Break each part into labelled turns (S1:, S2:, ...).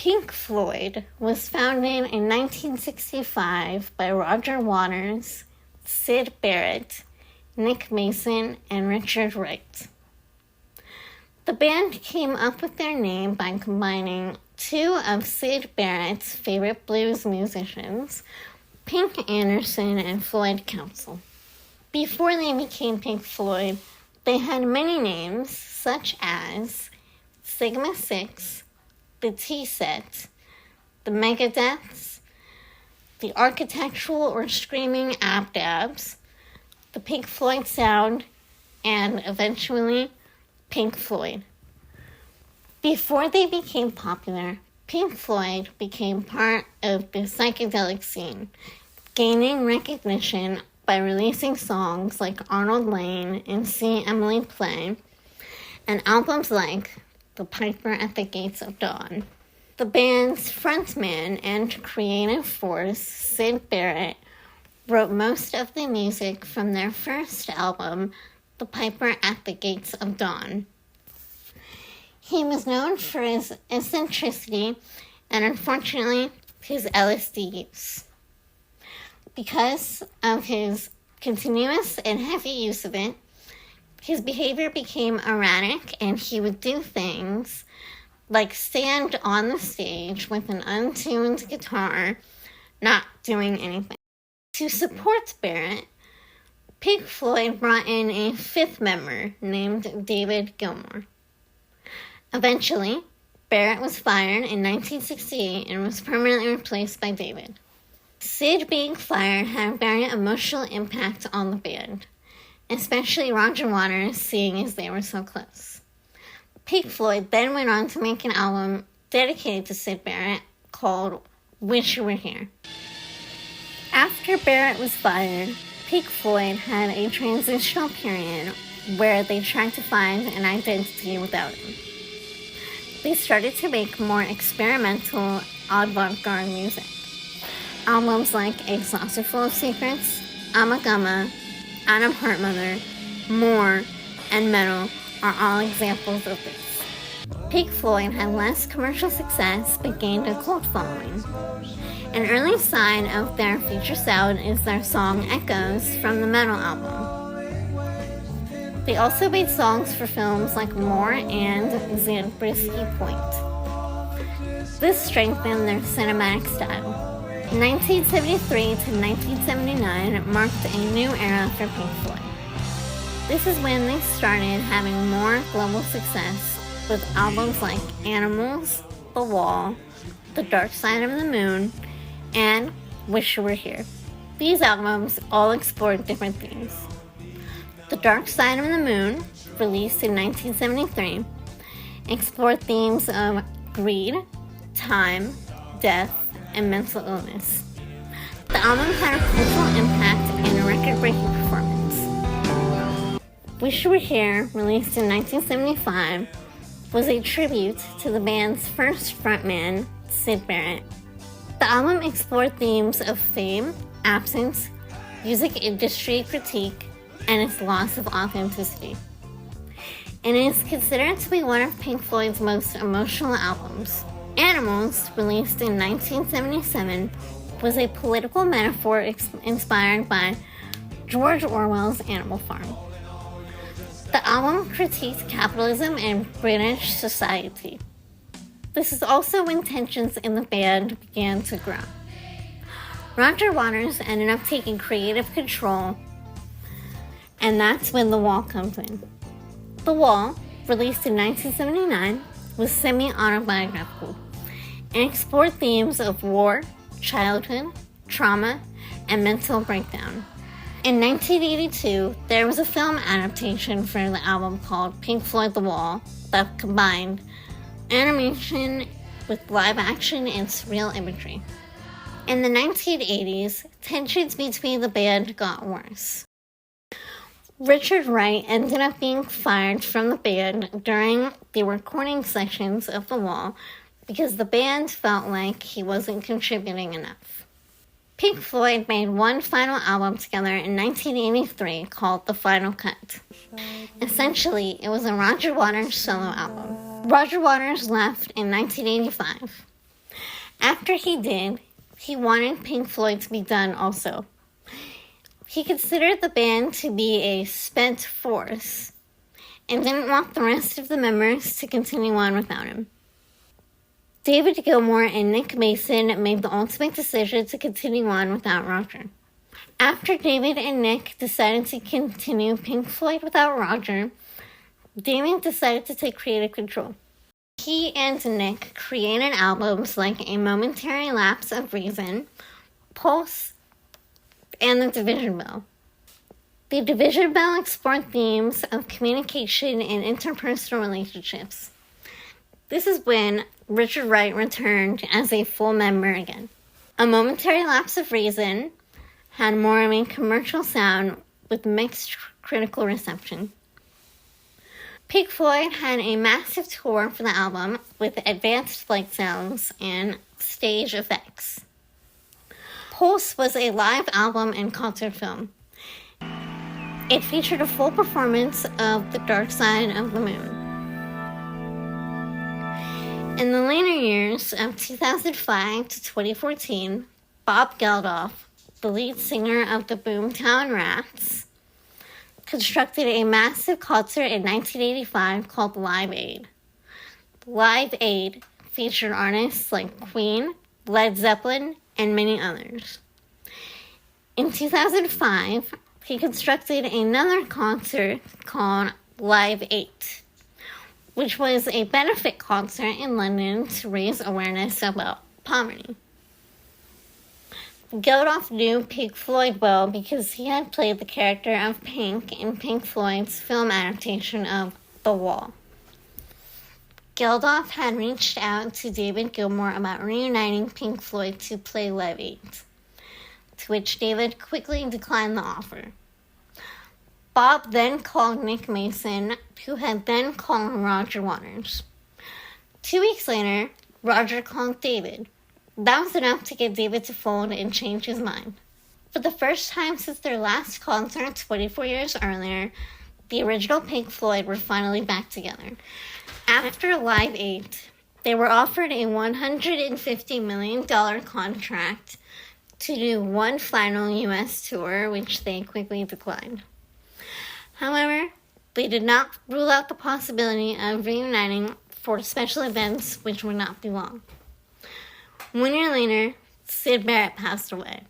S1: Pink Floyd was founded in 1965 by Roger Waters, Syd Barrett, Nick Mason, and Richard Wright. The band came up with their name by combining two of Syd Barrett's favorite blues musicians, Pink Anderson and Floyd Council. Before they became Pink Floyd, they had many names such as Sigma 6, the T-Set, the Megadeths, the Architectural or Screaming Abdabs, the Pink Floyd Sound, and eventually Pink Floyd. Before they became popular, Pink Floyd became part of the psychedelic scene, gaining recognition by releasing songs like Arnold Lane and See Emily Play, and albums like The Piper at the Gates of Dawn. The band's frontman and creative force, Syd Barrett, wrote most of the music from their first album, The Piper at the Gates of Dawn. He was known for his eccentricity and, unfortunately, his LSD use. Because of his continuous and heavy use of it, his behavior became erratic, and he would do things like stand on the stage with an untuned guitar, not doing anything. To support Barrett, Pink Floyd brought in a fifth member named David Gilmour. Eventually, Barrett was fired in 1968 and was permanently replaced by David. Syd being fired had a very emotional impact on the band, especially Roger Waters, seeing as they were so close. Pink Floyd then went on to make an album dedicated to Syd Barrett called Wish You Were Here. After Barrett was fired, Pink Floyd had a transitional period where they tried to find an identity without him. They started to make more experimental avant-garde music. Albums like A Saucer Full of Secrets, Amagama, Adam Heartmother, More, and Metal are all examples of this. Pink Floyd had less commercial success but gained a cult following. An early sign of their future sound is their song Echoes from the Metal album. They also made songs for films like More and Zabriskie Point. This strengthened their cinematic style. 1973 to 1979 marked a new era for Pink Floyd. This is when they started having more global success with albums like Animals, The Wall, The Dark Side of the Moon, and Wish You Were Here. These albums all explored different themes. The Dark Side of the Moon, released in 1973, explored themes of greed, time, death, and mental illness. The album had a cultural impact and a record-breaking performance. Wish You Were Here, released in 1975, was a tribute to the band's first frontman, Syd Barrett. The album explored themes of fame, absence, music industry critique, and its loss of authenticity. And it is considered to be one of Pink Floyd's most emotional albums. Animals, released in 1977, was a political metaphor inspired by George Orwell's Animal Farm. The album critiqued capitalism and British society. This is also when tensions in the band began to grow. Roger Waters ended up taking creative control, and that's when The Wall comes in. The Wall, released in 1979, was semi-autobiographical and explored themes of war, childhood, trauma, and mental breakdown. In 1982, there was a film adaptation for the album called Pink Floyd The Wall that combined animation with live action and surreal imagery. In the 1980s, tensions between the band got worse. Richard Wright ended up being fired from the band during the recording sessions of The Wall because the band felt like he wasn't contributing enough. Pink Floyd made one final album together in 1983 called The Final Cut. Essentially, it was a Roger Waters solo album. Roger Waters left in 1985. After he did, he wanted Pink Floyd to be done also. He considered the band to be a spent force and didn't want the rest of the members to continue on without him. David Gilmour and Nick Mason made the ultimate decision to continue on without Roger. After David and Nick decided to continue Pink Floyd without Roger, David decided to take creative control. He and Nick created albums like A Momentary Lapse of Reason, Pulse, and The Division Bell. The Division Bell explored themes of communication and interpersonal relationships. This is when Richard Wright returned as a full member again. A Momentary Lapse of Reason had more of a commercial sound with mixed critical reception. Pink Floyd had a massive tour for the album with advanced light sounds and stage effects. Pulse was a live album and concert film. It featured a full performance of The Dark Side of the Moon. In the later years of 2005 to 2014, Bob Geldof, the lead singer of the Boomtown Rats, constructed a massive concert in 1985 called Live Aid. Live Aid featured artists like Queen, Led Zeppelin, and many others. In 2005, he constructed another concert called Live 8, which was a benefit concert in London to raise awareness about poverty. Geldof knew Pink Floyd well because he had played the character of Pink in Pink Floyd's film adaptation of The Wall. Geldof had reached out to David Gilmour about reuniting Pink Floyd to play Live 8, to which David quickly declined the offer. Bob then called Nick Mason, who had then called Roger Waters. 2 weeks later, Roger called David. That was enough to get David to fold and change his mind. For the first time since their last concert 24 years earlier, the original Pink Floyd were finally back together. After Live 8, they were offered a $150 million contract to do one final U.S. tour, which they quickly declined. However, they did not rule out the possibility of reuniting for special events, which would not be long. 1 year later, Syd Barrett passed away.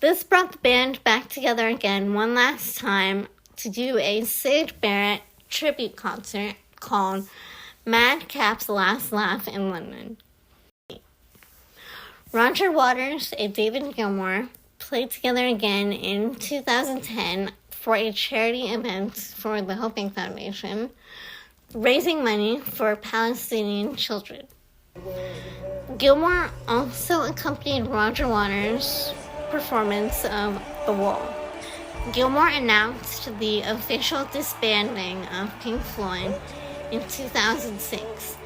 S1: This brought the band back together again one last time to do a Syd Barrett tribute concert called Madcap's Last Laugh in London. Roger Waters and David Gilmour played together again in 2010 for a charity event for the Hoping Foundation, raising money for Palestinian children. Gilmour also accompanied Roger Waters' performance of The Wall. Gilmour announced the official disbanding of Pink Floyd in 2006,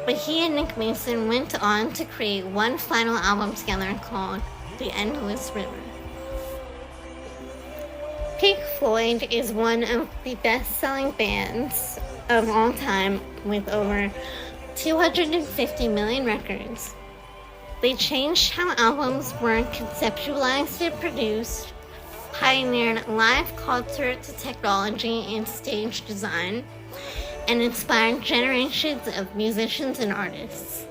S1: but he and Nick Mason went on to create one final album together called The Endless River. Pink Floyd is one of the best-selling bands of all time with over 250 million records. They changed how albums were conceptualized and produced, pioneered live concert technology and stage design, and inspired generations of musicians and artists.